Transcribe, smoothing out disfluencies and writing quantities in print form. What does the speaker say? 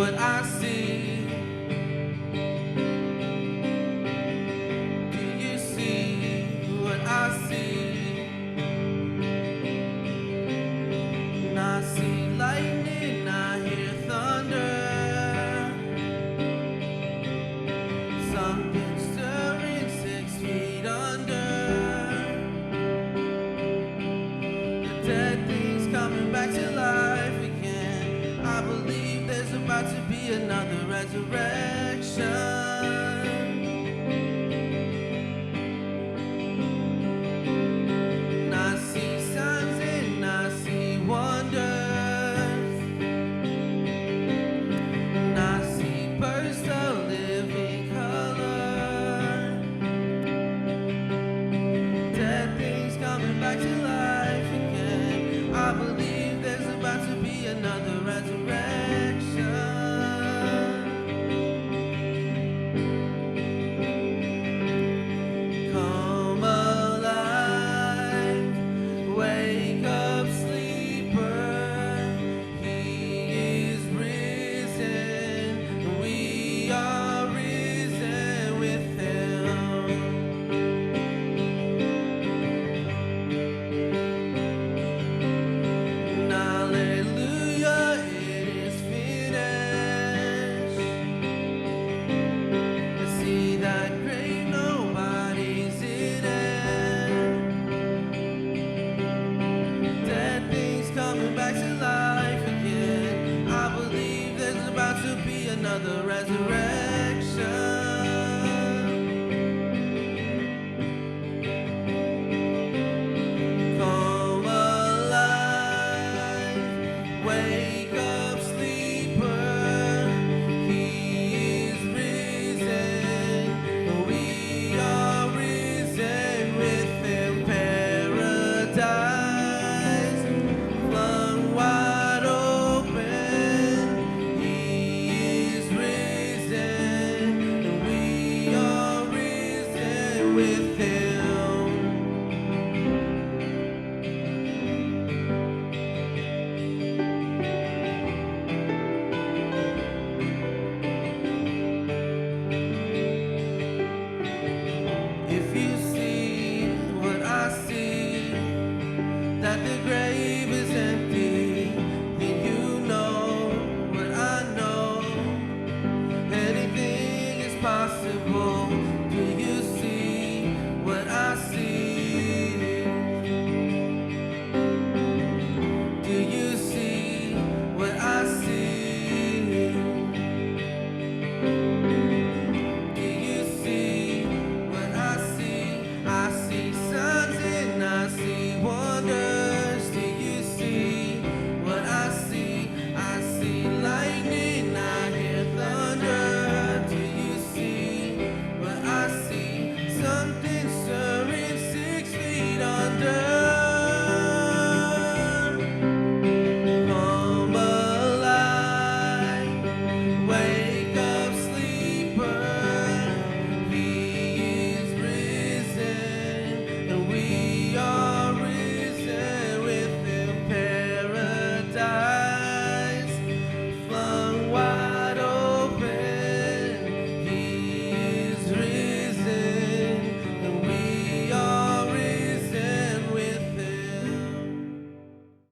what I see? Do you see what I see? And I see lightning, I hear thunder. Something stirring 6 feet under. The dead things coming back to life again. I believe there's about to be another resurrection. And I see signs and I see wonders. And I see bursts of living color. Dead things coming back to life again. I believe there's about to be another resurrection. Come alive, wake up, sleeper. He is risen, we are risen with him. And hallelujah, it is finished. I see that grave, nobody's in it. Dead things coming back to life again. I believe there's about to be another resurrection. Come alive, wake